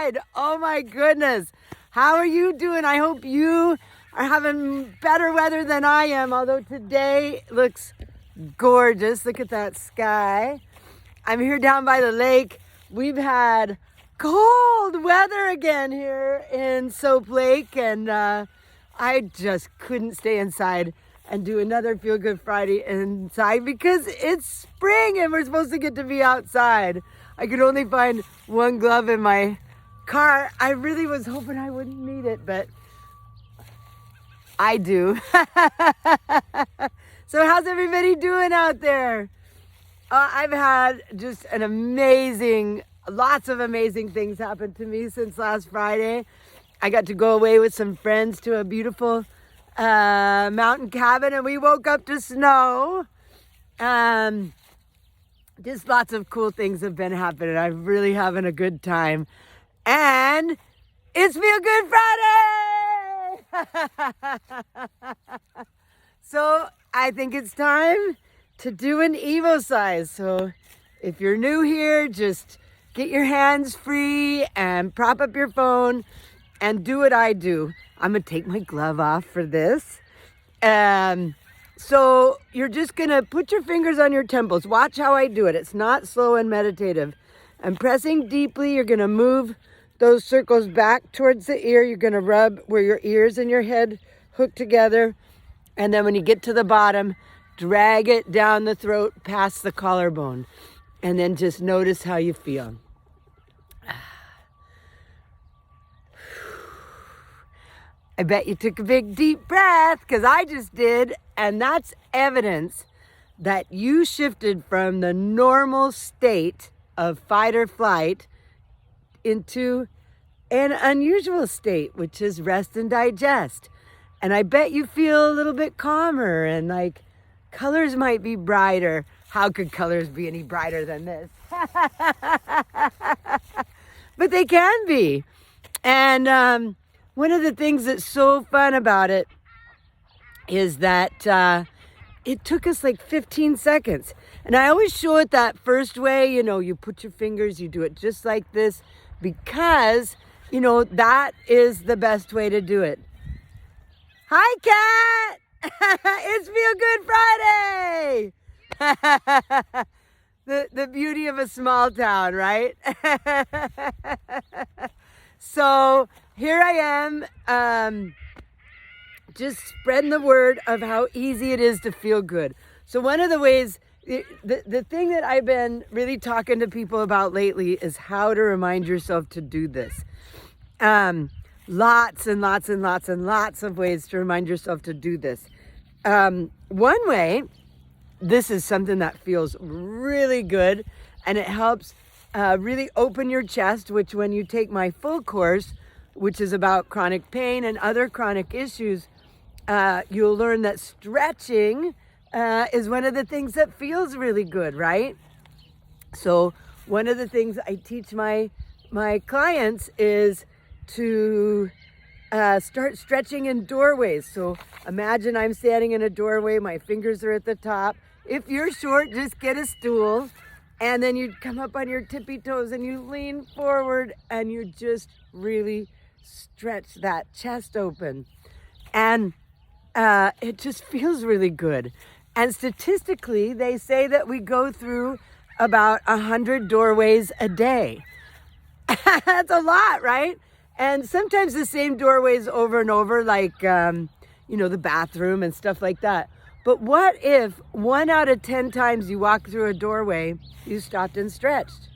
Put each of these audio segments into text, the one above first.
outside. Oh my goodness. How are you doing? I hope you are having better weather than I am, although today looks gorgeous. Look at that sky. I'm here down by the lake. We've had cold weather again here in Soap Lake, and I just couldn't stay inside and do another Feel Good Friday inside because it's spring and we're supposed to get to be outside. I could only find one glove in my car. I really was hoping I wouldn't need it, but I do. So how's everybody doing out there? I've had just lots of amazing things happen to me since last Friday. I got to go away with some friends to a beautiful mountain cabin, and we woke up to snow. Just lots of cool things have been happening. I'm really having a good time. And it's Feel Good Friday! So I think it's time to do an Evo size. So if you're new here, just get your hands free and prop up your phone and do what I do. I'm gonna take my glove off for this. So you're just gonna put your fingers on your temples. Watch how I do it. It's not slow and meditative. I'm pressing deeply. You're gonna move those circles back towards the ear. You're gonna rub where your ears and your head hook together. And then when you get to the bottom, drag it down the throat past the collarbone. And then just notice how you feel. I bet you took a big deep breath because I just did. And that's evidence that you shifted from the normal state of fight or flight into an unusual state, which is rest and digest. And I bet you feel a little bit calmer and like colors might be brighter. How could colors be any brighter than this? But they can be. And one of the things that's so fun about it is that it took us like 15 seconds. And I always show it that first way, you put your fingers, you do it just like this, because, that is the best way to do it. Hi, Cat! It's Feel Good Friday! The beauty of a small town, right? So here I am, just spreading the word of how easy it is to feel good. So one of the ways, the thing that I've been really talking to people about lately is how to remind yourself to do this. Lots and lots and lots and lots of ways to remind yourself to do this. One way, this is something that feels really good, and it helps really open your chest, which when you take my full course, which is about chronic pain and other chronic issues, you'll learn that stretching is one of the things that feels really good, right? So one of the things I teach my clients is to start stretching in doorways. So imagine I'm standing in a doorway, my fingers are at the top. If you're short, just get a stool, and then you come up on your tippy toes and you lean forward and you just really stretch that chest open. And it just feels really good. And statistically, they say that we go through about 100 doorways a day. That's a lot, right? And sometimes the same doorways over and over, like, the bathroom and stuff like that. But what if 1 out of 10 times you walk through a doorway, you stopped and stretched?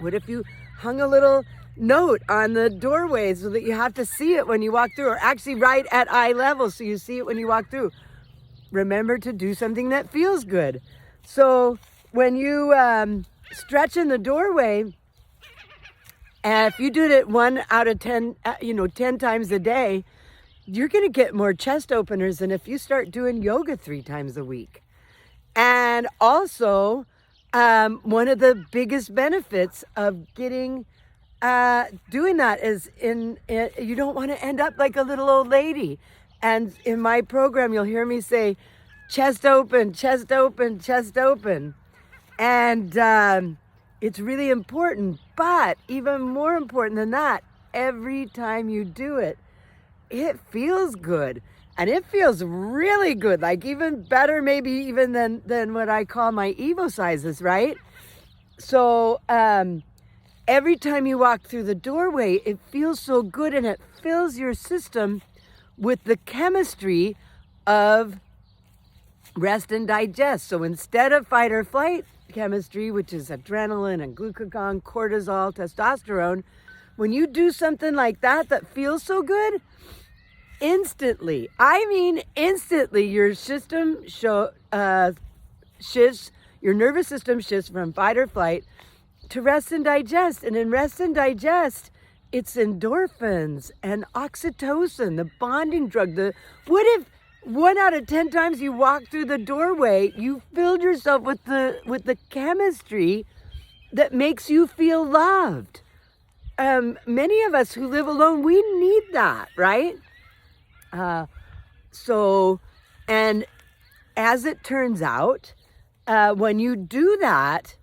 What if you hung a little note on the doorway so that you have to see it when you walk through, or actually right at eye level so you see it when you walk through? Remember to do something that feels good. So when you stretch in the doorway, if you do it 1 out of 10, 10 times a day, you're going to get more chest openers than if you start doing yoga 3 times a week. And also, one of the biggest benefits of doing that is you don't want to end up like a little old lady. And in my program, you'll hear me say, chest open, chest open, chest open. And It's really important, but even more important than that, every time you do it, it feels good. And it feels really good, like even better maybe even than what I call my Evo sizes, right? So every time you walk through the doorway, it feels so good, and it fills your system with the chemistry of rest and digest. So instead of fight or flight chemistry, which is adrenaline and glucagon, cortisol, testosterone, when you do something like that that feels so good, instantly, I mean instantly, your system shifts, your nervous system shifts from fight or flight to rest and digest. And in rest and digest, it's endorphins and oxytocin, the bonding drug. What if 1 out of 10 times you walk through the doorway, you filled yourself with the chemistry that makes you feel loved? Many of us who live alone, we need that, right? And as it turns out, when you do that,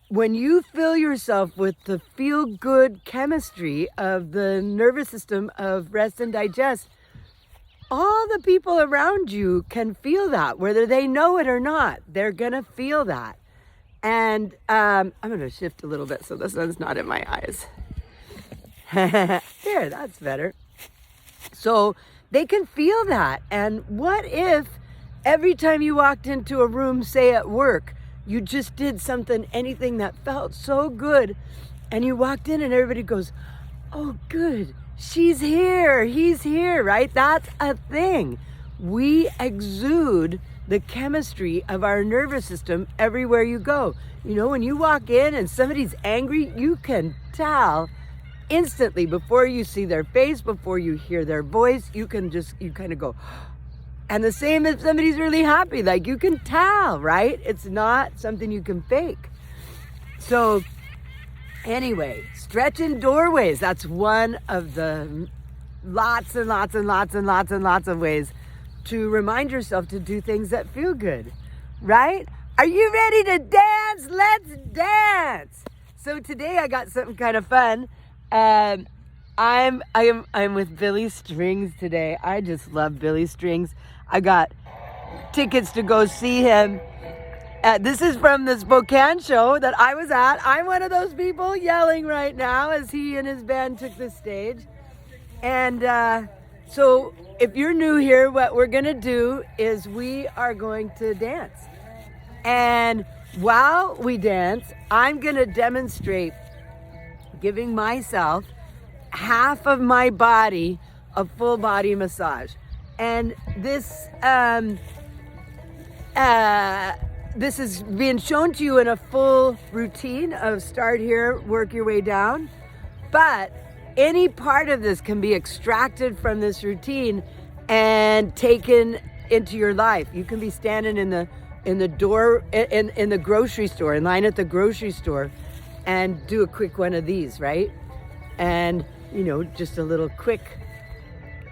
when you fill yourself with the feel-good chemistry of the nervous system of rest and digest, all the people around you can feel that, whether they know it or not. They're gonna feel that. And I'm gonna shift a little bit so the sun's not in my eyes. There, that's better. So they can feel that. And what if every time you walked into a room, say at work, you just did anything that felt so good, and you walked in and everybody goes, oh, good, she's here, he's here, right? That's a thing. We exude the chemistry of our nervous system everywhere you go. You know, when you walk in and somebody's angry, you can tell instantly before you see their face, before you hear their voice. You kind of go, and the same if somebody's really happy, like you can tell, right? It's not something you can fake. So anyway, stretching doorways, that's one of the lots and lots and lots and lots and lots of ways to remind yourself to do things that feel good, right? Are you ready to dance? Let's dance. So today I got something kind of fun. I'm with Billy Strings today. I just love Billy Strings. I got tickets to go see him. This is from the Spokane show that I was at. I'm one of those people yelling right now as he and his band took the stage. And so if you're new here, what we're gonna do is we are going to dance. And while we dance, I'm gonna demonstrate giving myself half of my body a full body massage. And this is being shown to you in a full routine of start here, work your way down. But any part of this can be extracted from this routine and taken into your life. You can be standing in the door in the grocery store, in line at the grocery store, and do a quick one of these, right? And you know, just a little quick.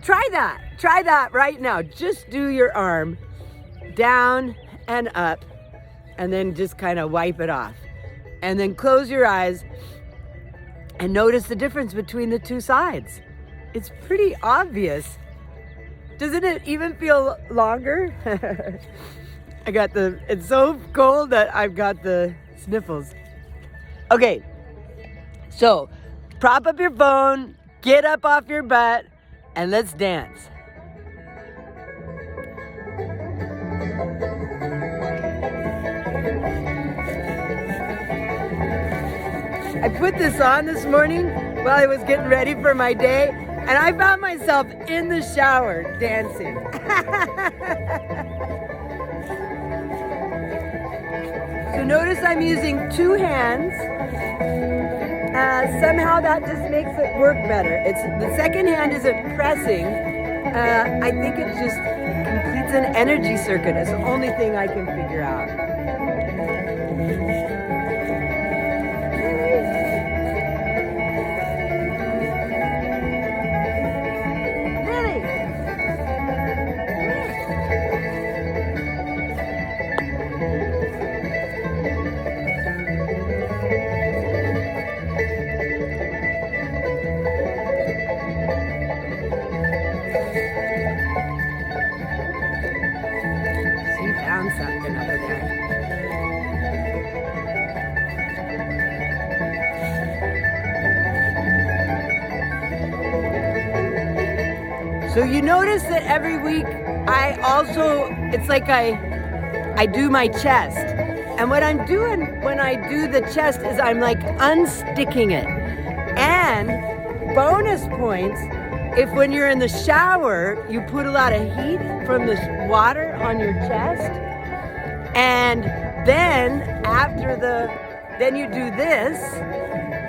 Try that right now. Just do your arm down and up, and then just kind of wipe it off. And then close your eyes and notice the difference between the two sides. It's pretty obvious. Doesn't it even feel longer? It's so cold that I've got the sniffles. Okay, so prop up your phone, get up off your butt, and let's dance. I put this on this morning while I was getting ready for my day, and I found myself in the shower dancing. So notice I'm using two hands. Somehow that just makes it work better. The second hand isn't pressing. I think it just completes an energy circuit. It's the only thing I can figure out. So you notice that every week it's like I do my chest. And what I'm doing when I do the chest is I'm like unsticking it. And bonus points if when you're in the shower, you put a lot of heat from the water on your chest. And then then you do this.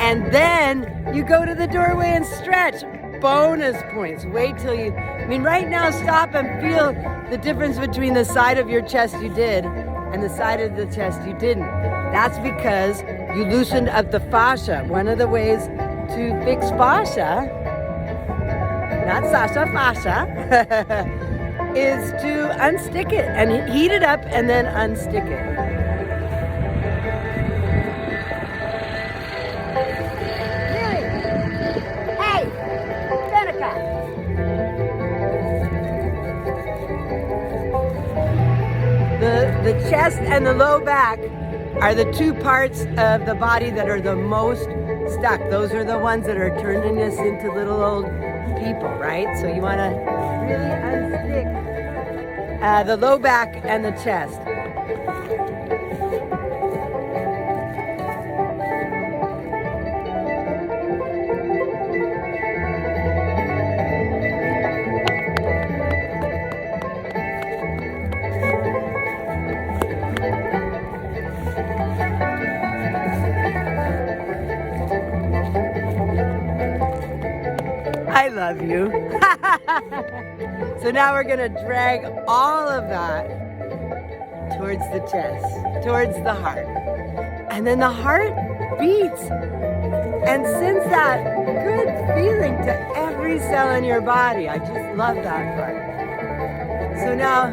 And then you go to the doorway and stretch. Bonus points. Wait till right now, stop and feel the difference between the side of your chest you did and the side of the chest you didn't. That's because you loosened up the fascia. One of the ways to fix fascia, not Sasha, fascia, is to unstick it and heat it up and then unstick it. The chest and the low back are the two parts of the body that are the most stuck. Those are the ones that are turning us into little old people, right? So you want to really unstick the low back and the chest. I love you. So now we're gonna drag all of that towards the chest, towards the heart. And then the heart beats and sends that good feeling to every cell in your body. I just love that part. So now,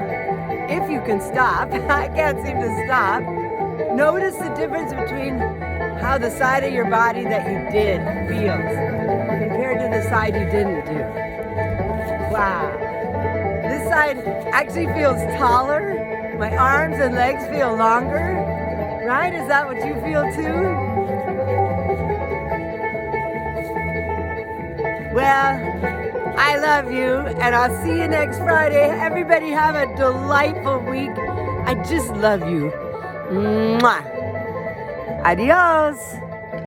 if you can stop, I can't seem to stop, notice the difference between how the side of your body that you did feels compared to the side you didn't do. Wow. This side actually feels taller. My arms and legs feel longer. Right? Is that what you feel too? Well, I love you, and I'll see you next Friday. Everybody have a delightful week. I just love you. Mwah. Adios.